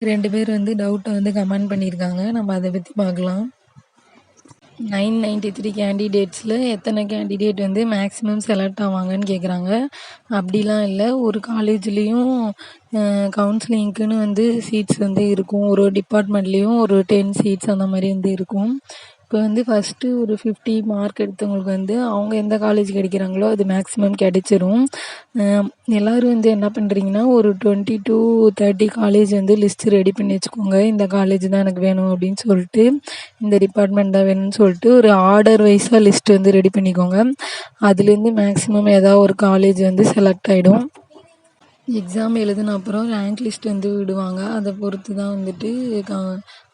2 பேர் வந்து டவுட்ட வந்து கமெண்ட் பண்ணியிருக்காங்க. நம்ம அத பத்தி பார்க்கலாம். 993 கேண்டிடேட்ஸில் எத்தனை கேண்டிடேட் வந்து மேக்ஸிமம் செலக்ட் ஆவாங்கன்னு கேட்குறாங்க. அப்படிலாம் இல்லை. ஒரு காலேஜ்லேயும் கவுன்சிலிங்க்குன்னு வந்து சீட்ஸ் வந்து இருக்கும். ஒரு டிபார்ட்மெண்ட்லேயும் ஒரு 10 சீட்ஸ் அந்த மாதிரி வந்து இருக்கும். இப்போ வந்து ஃபஸ்ட்டு ஒரு 50 மார்க் எடுத்தவங்களுக்கு வந்து அவங்க எந்த காலேஜ் கிடைக்கிறாங்களோ அது மேக்ஸிமம் கிடைச்சிரும். எல்லோரும் வந்து என்ன பண்ணுறீங்கன்னா, ஒரு 20 to 30 காலேஜ் வந்து லிஸ்ட் ரெடி பண்ணி வச்சுக்கோங்க. இந்த காலேஜ் தான் எனக்கு வேணும் அப்படின்னு சொல்லிட்டு, இந்த டிபார்ட்மெண்ட் தான் வேணும்னு சொல்லிட்டு ஒரு ஆர்டர் வைஸாக லிஸ்ட் வந்து ரெடி பண்ணிக்கோங்க. அதுலேருந்து மேக்ஸிமம் ஏதாவது ஒரு காலேஜ் வந்து செலக்ட் ஆகிடும். எக்ஸாம் எழுதின அப்புறம் ரேங்க் லிஸ்ட் வந்து விடுவாங்க. அதை பொறுத்து தான் வந்துட்டு க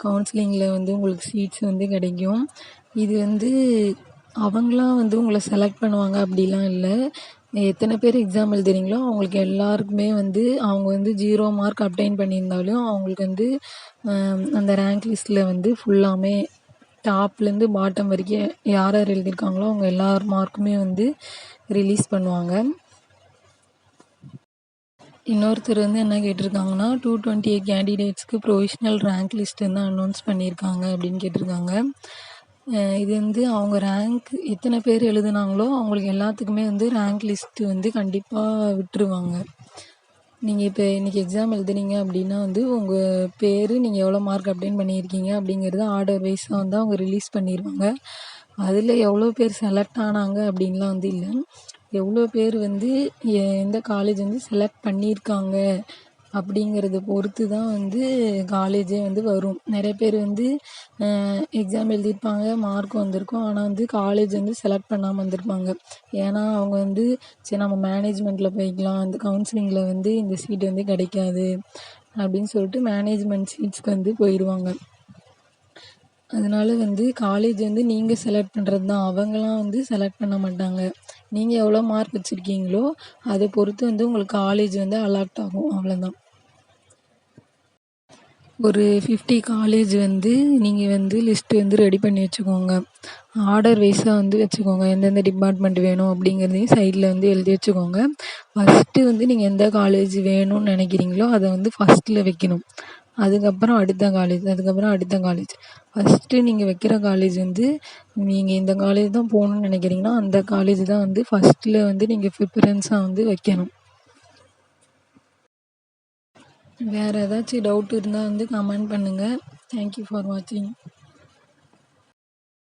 கவுன்சிலிங்கில் வந்து உங்களுக்கு சீட்ஸ் வந்து கிடைக்கும். இது வந்து அவங்களா வந்து உங்களை செலக்ட் பண்ணுவாங்க அப்படிலாம் இல்லை. எத்தனை பேர் எக்ஸாம் எழுதுறீங்களோ அவங்களுக்கு எல்லாருக்குமே வந்து அவங்க வந்து 0 மார்க் அப்டைன் பண்ணியிருந்தாலும் அவங்களுக்கு வந்து அந்த ரேங்க் லிஸ்ட்டில் வந்து ஃபுல்லாமே டாப்லேருந்து பாட்டம் வரைக்கும் யார் யார் எழுதியிருக்காங்களோ அவங்க எல்லார் மார்க்குமே வந்து ரிலீஸ் பண்ணுவாங்க. இன்னொருத்தர் வந்து என்ன கேட்டிருக்காங்கன்னா, 228 கேண்டிடேட்ஸ்க்கு ப்ரொவிஷ்னல் ரேங்க் லிஸ்ட் வந்து அனௌன்ஸ் பண்ணியிருக்காங்க அப்படின்னு கேட்டிருக்காங்க. இது வந்து அவங்க ரேங்க் எத்தனை பேர் எழுதுனாங்களோ அவங்களுக்கு எல்லாத்துக்குமே வந்து ரேங்க் லிஸ்ட்டு வந்து கண்டிப்பாக விட்டுருவாங்க. நீங்கள் இப்போ இன்றைக்கி எக்ஸாம் எழுதுனீங்க அப்படின்னா வந்து உங்கள் பேர், நீங்கள் எவ்வளோ மார்க் அப்டைன் பண்ணியிருக்கீங்க அப்படிங்கிறத ஆர்டர் வைஸாக வந்து அவங்க ரிலீஸ் பண்ணிடுவாங்க. அதில் எவ்வளோ பேர் செலக்ட் ஆனாங்க அப்படின்லாம் வந்து இல்லை. எவ்வளோ பேர் வந்து எந்த காலேஜ் வந்து செலக்ட் பண்ணியிருக்காங்க அப்படிங்கிறத பொறுத்து தான் வந்து காலேஜே வந்து வரும். நிறைய பேர் வந்து எக்ஸாம் எழுதியிருப்பாங்க, மார்க் வந்திருக்கும். ஆனால் வந்து காலேஜ் வந்து செலக்ட் பண்ணாமல் வந்திருப்பாங்க. ஏன்னா அவங்க வந்து சரி நம்ம மேனேஜ்மெண்ட்டில் போய்க்கலாம், அந்த கவுன்சிலிங்கில் வந்து இந்த சீட் வந்து கிடைக்காது அப்படின்னு சொல்லிட்டு மேனேஜ்மெண்ட் சீட்ஸ்க்கு வந்து போயிடுவாங்க. அதனால வந்து காலேஜ் வந்து நீங்கள் செலக்ட் பண்ணுறது தான். அவங்களாம் வந்து செலக்ட் பண்ண மாட்டாங்க. நீங்கள் எவ்வளோ மார்க் வச்சுருக்கீங்களோ அதை பொறுத்து வந்து உங்களுக்கு காலேஜ் வந்து அலாட் ஆகும், அவ்வளோதான். ஒரு 50 காலேஜ் வந்து நீங்கள் வந்து லிஸ்ட்டு வந்து ரெடி பண்ணி வச்சுக்கோங்க. ஆர்டர் வைஸாக வந்து வச்சுக்கோங்க. எந்தெந்த டிபார்ட்மெண்ட் வேணும் அப்படிங்கிறதையும் சைடில் வந்து எழுதி வச்சுக்கோங்க. ஃபஸ்ட்டு வந்து நீங்கள் எந்த காலேஜ் வேணும்னு நினைக்கிறீங்களோ அதை வந்து ஃபஸ்ட்டில் வைக்கணும். அதுக்கப்புறம் அடுத்த காலேஜ், அதுக்கப்புறம் அடுத்த காலேஜ். ஃபஸ்ட்டு நீங்கள் வைக்கிற காலேஜ் வந்து நீங்கள் இந்த காலேஜ் தான் போகணுன்னு நினைக்கிறீங்கன்னா அந்த காலேஜ் தான் வந்து ஃபஸ்ட்டில் வந்து நீங்கள் ப்ரிஃபரன்ஸாக வந்து வைக்கணும். வேறு ஏதாச்சும் டவுட் இருந்தால் வந்து கமெண்ட் பண்ணுங்கள். தேங்க்யூ ஃபார் வாட்சிங்.